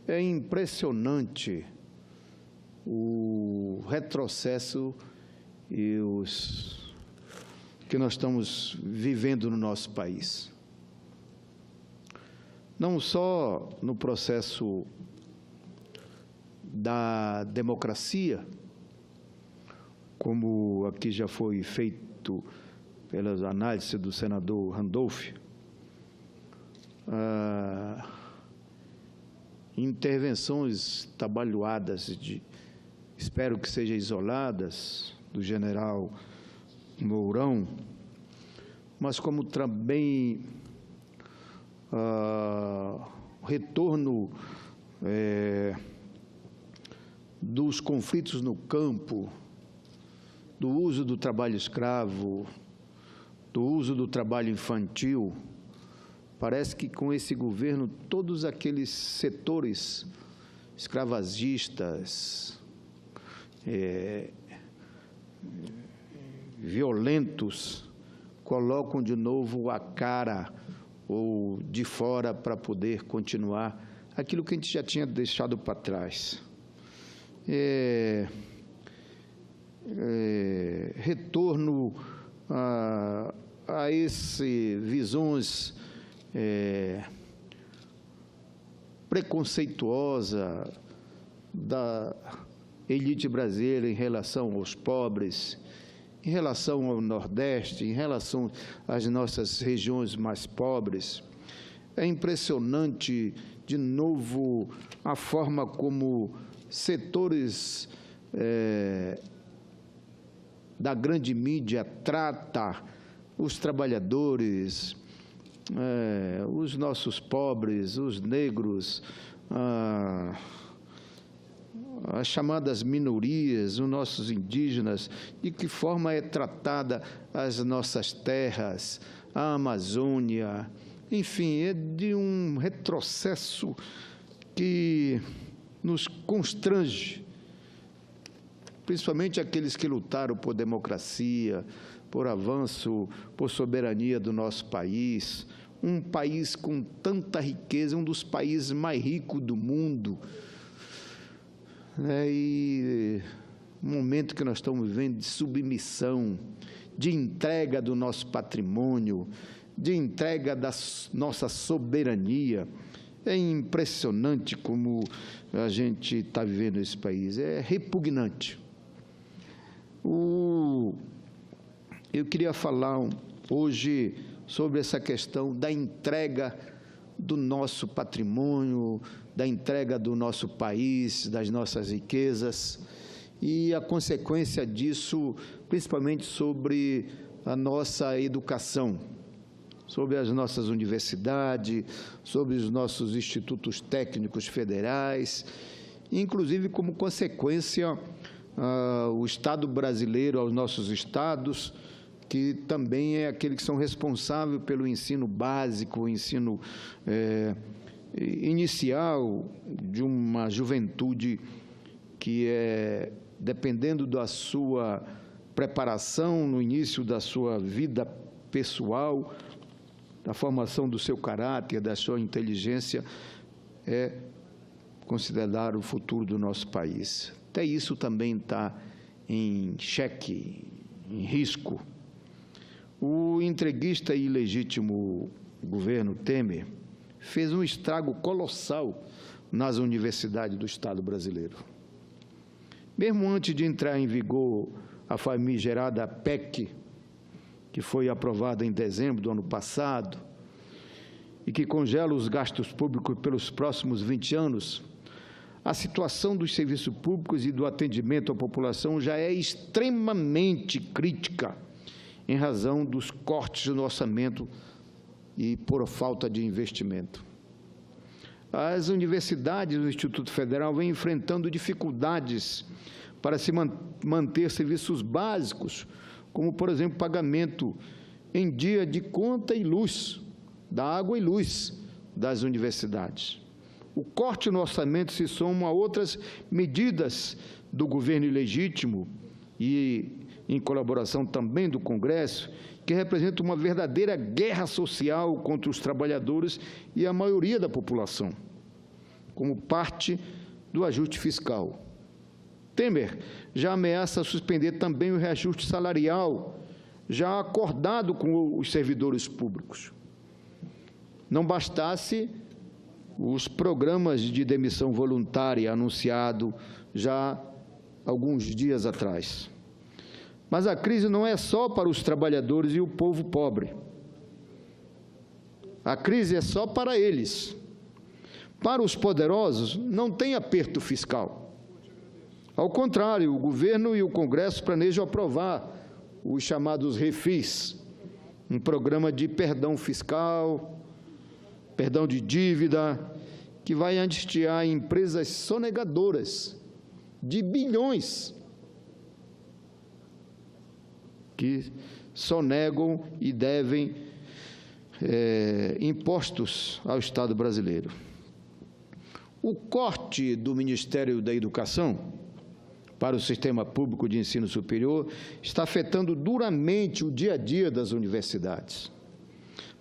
É impressionante o retrocesso e os que nós estamos vivendo no nosso país. Não só no processo da democracia, como aqui já foi feito pelas análises do senador Randolph, intervenções trabalhadas, espero que sejam isoladas, do general Mourão, mas como também retorno dos conflitos no campo, do uso do trabalho escravo, do uso do trabalho infantil. Parece que com esse governo todos aqueles setores escravagistas, violentos, colocam de novo a cara ou de fora para poder continuar aquilo que a gente já tinha deixado para trás. Retorno a esse visões preconceituosa da elite brasileira em relação aos pobres, em relação ao Nordeste, em relação às nossas regiões mais pobres. É impressionante, de novo, a forma como setores da grande mídia trata os trabalhadores, os nossos pobres, os negros, as chamadas minorias, os nossos indígenas, de que forma é tratada as nossas terras, a Amazônia, enfim, é de um retrocesso que nos constrange, principalmente aqueles que lutaram por democracia, por avanço, por soberania do nosso país, um país com tanta riqueza, um dos países mais ricos do mundo, e um momento que nós estamos vivendo de submissão, de entrega do nosso patrimônio, de entrega da nossa soberania. É impressionante como a gente está vivendo esse país, é repugnante. Eu queria falar hoje sobre essa questão da entrega do nosso patrimônio, da entrega do nosso país, das nossas riquezas, e a consequência disso, principalmente sobre a nossa educação, sobre as nossas universidades, sobre os nossos institutos técnicos federais, inclusive como consequência o Estado brasileiro, aos nossos estados, que também é aquele que são responsáveis pelo ensino básico, o ensino inicial de uma juventude que dependendo da sua preparação no início da sua vida pessoal, da formação do seu caráter, da sua inteligência, é considerar o futuro do nosso país. Até isso também está em xeque, em risco. O entreguista e ilegítimo governo Temer fez um estrago colossal nas universidades do Estado brasileiro. Mesmo antes de entrar em vigor a famigerada PEC, que foi aprovada em dezembro do ano passado, e que congela os gastos públicos pelos próximos 20 anos, a situação dos serviços públicos e do atendimento à população já é extremamente crítica, em razão dos cortes no orçamento e por falta de investimento. As universidades do Instituto Federal vêm enfrentando dificuldades para se manter serviços básicos, como, por exemplo, pagamento em dia de conta e luz, da água e luz das universidades. O corte no orçamento se soma a outras medidas do governo ilegítimo e em colaboração também do Congresso, que representa uma verdadeira guerra social contra os trabalhadores e a maioria da população. como parte do ajuste fiscal. Temer já ameaça suspender também o reajuste salarial, já acordado com os servidores públicos. Não bastasse os programas de demissão voluntária anunciado já alguns dias atrás. Mas a crise não é só para os trabalhadores e o povo pobre. A crise é só para eles. Para os poderosos, não tem aperto fiscal. Ao contrário, o governo e o Congresso planejam aprovar os chamados refis, um programa de perdão fiscal, perdão de dívida, que vai anistiar empresas sonegadoras de bilhões que sonegam e devem impostos ao Estado brasileiro. O corte do Ministério da Educação para o sistema público de ensino superior está afetando duramente o dia a dia das universidades,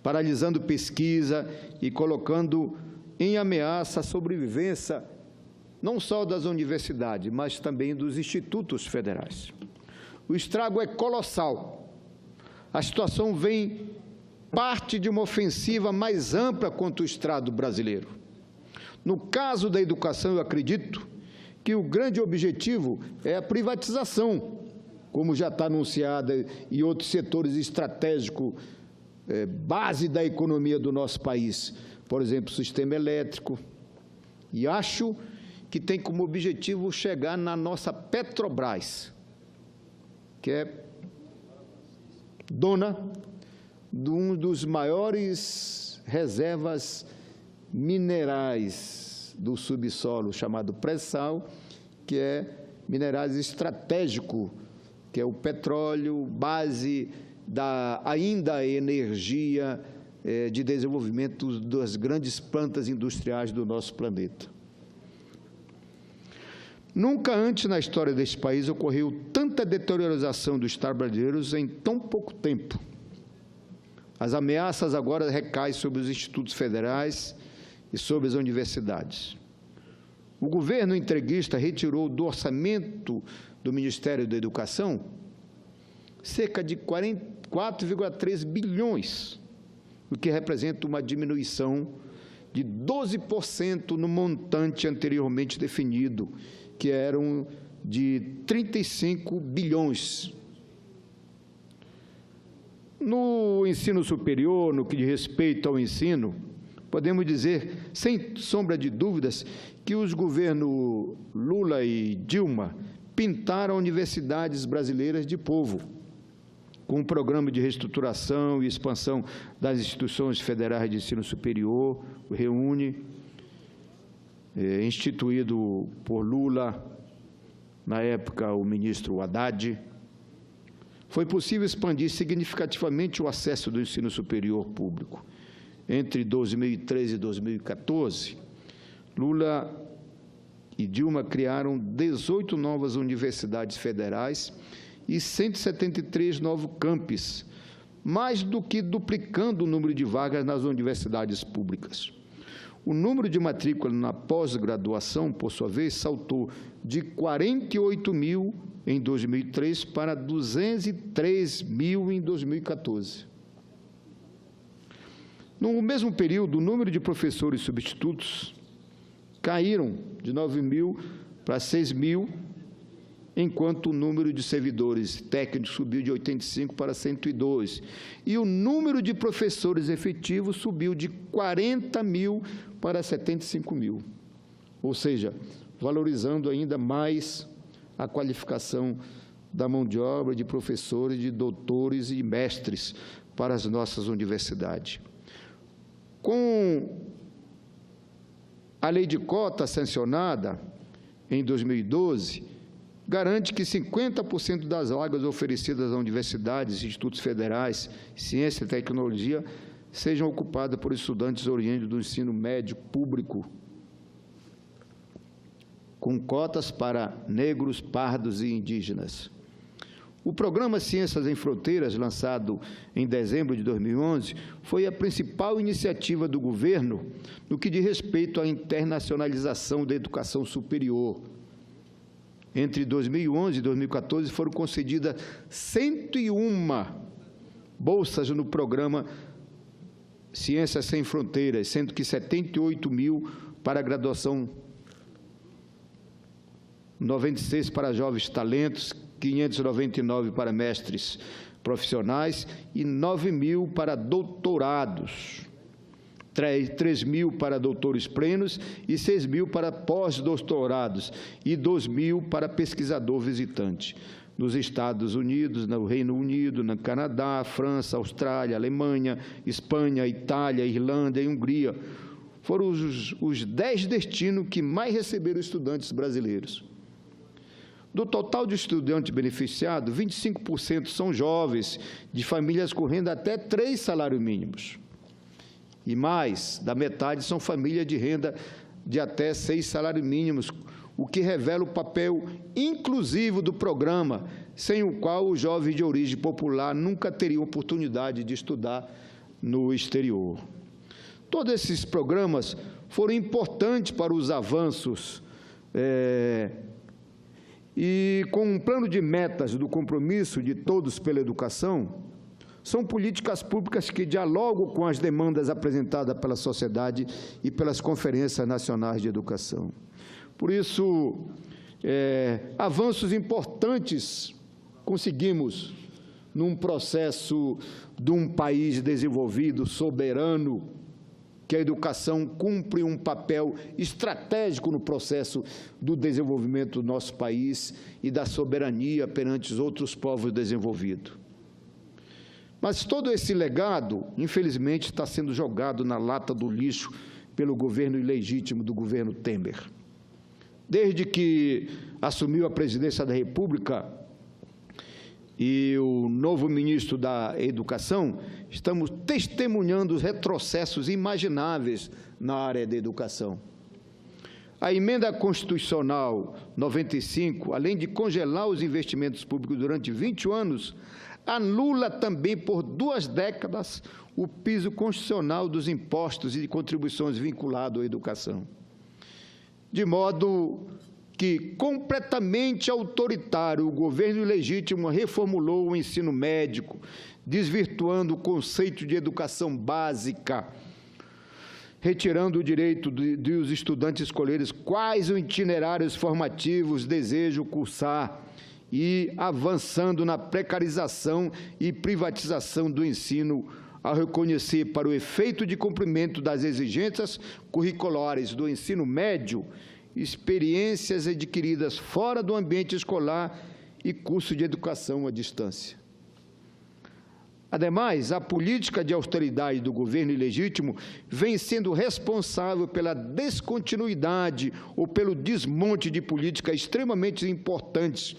paralisando pesquisa e colocando em ameaça a sobrevivência não só das universidades, mas também dos institutos federais. O estrago é colossal. A situação vem parte de uma ofensiva mais ampla contra o Estado brasileiro. No caso da educação, eu acredito que o grande objetivo é a privatização, como já está anunciada, e outros setores estratégicos, base da economia do nosso país, por exemplo, o sistema elétrico. E acho que tem como objetivo chegar na nossa Petrobras, que é dona de um dos maiores reservas minerais do subsolo, chamado pré-sal, que é minerais estratégico, que é o petróleo, base da ainda energia de desenvolvimento das grandes plantas industriais do nosso planeta. Nunca antes na história deste país ocorreu tanta deterioração do Estado brasileiro em tão pouco tempo. As ameaças agora recaem sobre os institutos federais e sobre as universidades. O governo entreguista retirou do orçamento do Ministério da Educação cerca de 4,3 bilhões, o que representa uma diminuição de 12% no montante anteriormente definido, que eram de 35 bilhões. No ensino superior, no que diz respeito ao ensino, podemos dizer, sem sombra de dúvidas, que os governos Lula e Dilma pintaram universidades brasileiras de povo, com um programa de reestruturação e expansão das instituições federais de ensino superior, o REUNE, instituído por Lula, na época o ministro Haddad. Foi possível expandir significativamente o acesso do ensino superior público. Entre 2013 e 2014, Lula e Dilma criaram 18 novas universidades federais e 173 novos campus, mais do que duplicando o número de vagas nas universidades públicas. O número de matrícula na pós-graduação, por sua vez, saltou de 48 mil em 2003 para 203 mil em 2014. No mesmo período, o número de professores substitutos caíram de 9 mil para 6 mil, enquanto o número de servidores técnicos subiu de 85 para 102. E o número de professores efetivos subiu de 40 mil para 75 mil. Ou seja, valorizando ainda mais a qualificação da mão de obra de professores, de doutores e mestres para as nossas universidades. Com a lei de cota sancionada em 2012, garante que 50% das vagas oferecidas a universidades e institutos federais, ciência e tecnologia, sejam ocupadas por estudantes oriundos do ensino médio público, com cotas para negros, pardos e indígenas. O programa Ciências em Fronteiras, lançado em dezembro de 2011, foi a principal iniciativa do governo no que diz respeito à internacionalização da educação superior. Entre 2011 e 2014 foram concedidas 101 bolsas no programa Ciências Sem Fronteiras, sendo que 78 mil para a graduação, 96 para jovens talentos, 599 para mestres profissionais e 9 mil para doutorados, 3 mil para doutores plenos e 6 mil para pós-doutorados e 2 mil para pesquisador visitante. Nos Estados Unidos, no Reino Unido, no Canadá, França, Austrália, Alemanha, Espanha, Itália, Irlanda e Hungria foram os 10 destinos que mais receberam estudantes brasileiros. Do total de estudantes beneficiados, 25% são jovens de famílias com renda até 3 salários mínimos. E mais da metade são famílias de renda de até 6 salários mínimos, o que revela o papel inclusivo do programa, sem o qual os jovens de origem popular nunca teriam oportunidade de estudar no exterior. Todos esses programas foram importantes para os avanços e, com um plano de metas do compromisso de todos pela educação, são políticas públicas que dialogam com as demandas apresentadas pela sociedade e pelas conferências nacionais de educação. Por isso, avanços importantes conseguimos num processo de um país desenvolvido, soberano, que a educação cumpre um papel estratégico no processo do desenvolvimento do nosso país e da soberania perante os outros povos desenvolvidos. Mas todo esse legado, infelizmente, está sendo jogado na lata do lixo pelo governo ilegítimo do governo Temer. Desde que assumiu a presidência da República e o novo ministro da Educação, estamos testemunhando os retrocessos imagináveis na área da educação. A emenda constitucional 95, além de congelar os investimentos públicos durante 20 anos, anula também por 2 décadas o piso constitucional dos impostos e de contribuições vinculados à educação. De modo que, completamente autoritário, o governo ilegítimo reformulou o ensino médico, desvirtuando o conceito de educação básica, retirando o direito de os estudantes escolherem quais os itinerários formativos desejam cursar e avançando na precarização e privatização do ensino, ao reconhecer, para o efeito de cumprimento das exigências curriculares do ensino médio, experiências adquiridas fora do ambiente escolar e curso de educação à distância. Ademais, a política de austeridade do governo ilegítimo vem sendo responsável pela descontinuidade ou pelo desmonte de políticas extremamente importantes,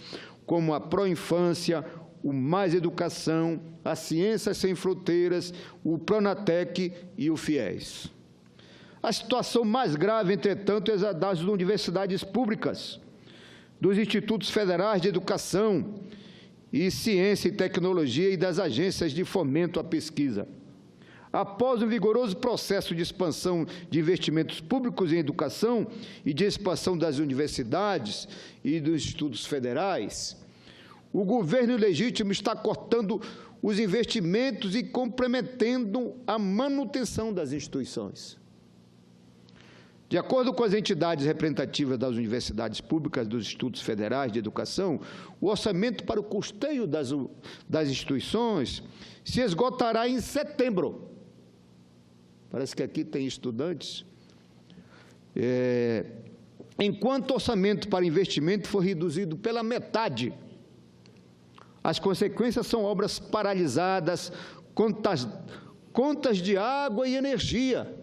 como a Proinfância, o Mais Educação, a Ciências Sem Fronteiras, o Pronatec e o FIES. A situação mais grave, entretanto, é a das universidades públicas, dos institutos federais de educação e ciência e tecnologia e das agências de fomento à pesquisa. Após um vigoroso processo de expansão de investimentos públicos em educação e de expansão das universidades e dos institutos federais, o governo ilegítimo está cortando os investimentos e comprometendo a manutenção das instituições. De acordo com as entidades representativas das universidades públicas, dos institutos federais de educação, o orçamento para o custeio das instituições se esgotará em setembro. Parece que aqui tem estudantes. Enquanto o orçamento para investimento foi reduzido pela metade. As consequências são obras paralisadas, contas de água e energia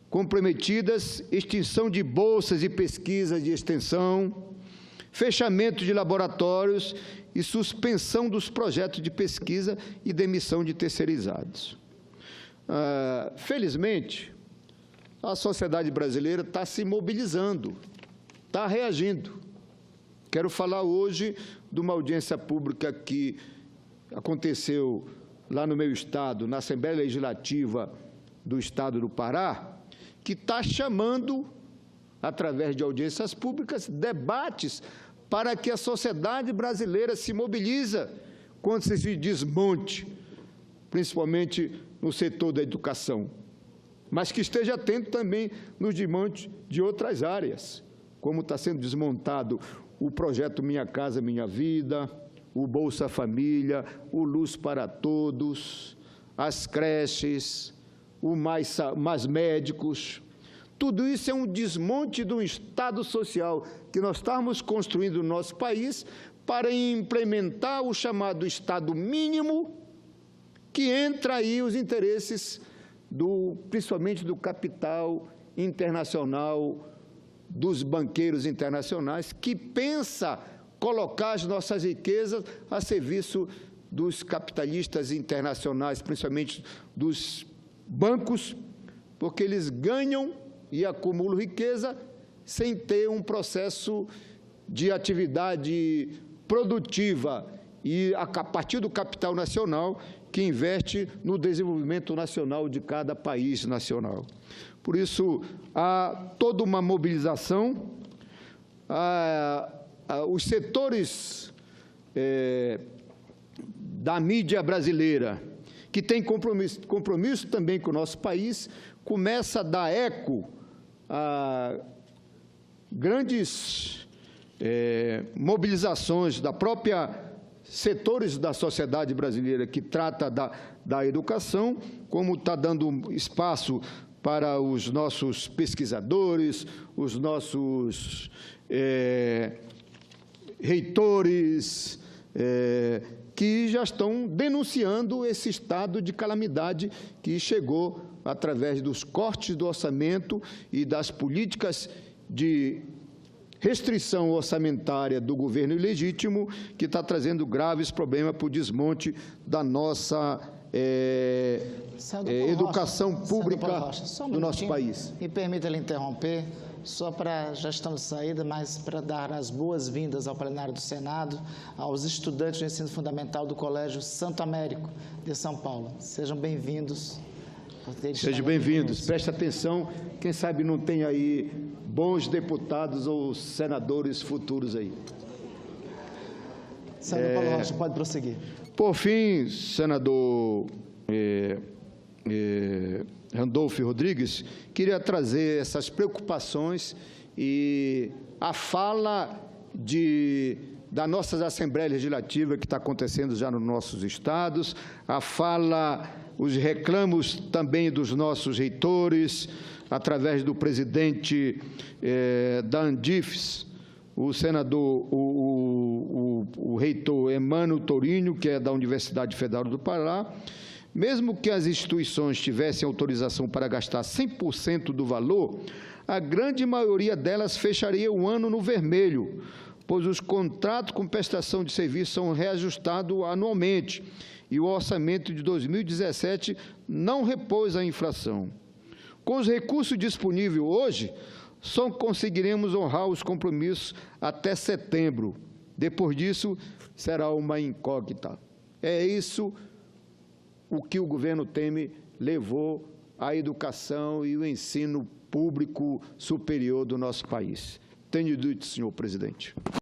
comprometidas, extinção de bolsas de pesquisa de extensão, fechamento de laboratórios e suspensão dos projetos de pesquisa e demissão de terceirizados. Felizmente, a sociedade brasileira está se mobilizando, está reagindo. Quero falar hoje de uma audiência pública que aconteceu lá no meu estado, na Assembleia Legislativa do Estado do Pará, que está chamando, através de audiências públicas, debates para que a sociedade brasileira se mobilize contra esse desmonte, principalmente no setor da educação, mas que esteja atento também nos desmontes de outras áreas, como está sendo desmontado o projeto Minha Casa Minha Vida, o Bolsa Família, o Luz para Todos, as creches, o mais médicos. Tudo isso é um desmonte do Estado social que nós estamos construindo no nosso país para implementar o chamado Estado mínimo, que entra aí os interesses, principalmente do capital internacional, dos banqueiros internacionais, que pensa colocar as nossas riquezas a serviço dos capitalistas internacionais, principalmente dos bancos, porque eles ganham e acumulam riqueza sem ter um processo de atividade produtiva e a partir do capital nacional que investe no desenvolvimento nacional de cada país nacional. Por isso, há toda uma mobilização, os setores da mídia brasileira, que tem compromisso também com o nosso país, começa a dar eco a grandes mobilizações da própria setores da sociedade brasileira que trata da educação, como está dando espaço para os nossos pesquisadores, os nossos reitores, que já estão denunciando esse estado de calamidade que chegou através dos cortes do orçamento e das políticas de restrição orçamentária do governo ilegítimo, que está trazendo graves problemas para o desmonte da nossa educação pública do nosso país. Me permita lhe interromper, já estamos de saída, mas para dar as boas-vindas ao plenário do Senado, aos estudantes do ensino fundamental do Colégio Santo Américo de São Paulo. Sejam bem-vindos. Sejam bem-vindos. Preste atenção, quem sabe não tem aí bons deputados ou senadores futuros aí. Senador Paulo Rocha, pode prosseguir. Por fim, senador Randolfo Rodrigues, queria trazer essas preocupações e a fala da nossa Assembleia Legislativa que está acontecendo já nos nossos estados, os reclamos também dos nossos reitores, através do presidente da Andifes, o senador, o reitor Emmanuel Torinho, que é da Universidade Federal do Pará. Mesmo que as instituições tivessem autorização para gastar 100% do valor, a grande maioria delas fecharia o ano no vermelho, pois os contratos com prestação de serviço são reajustados anualmente e o orçamento de 2017 não repôs a inflação. Com os recursos disponíveis hoje, só conseguiremos honrar os compromissos até setembro. Depois disso, será uma incógnita. É isso o que o governo Temer levou à educação e o ensino público superior do nosso país. Tenho dito, senhor presidente.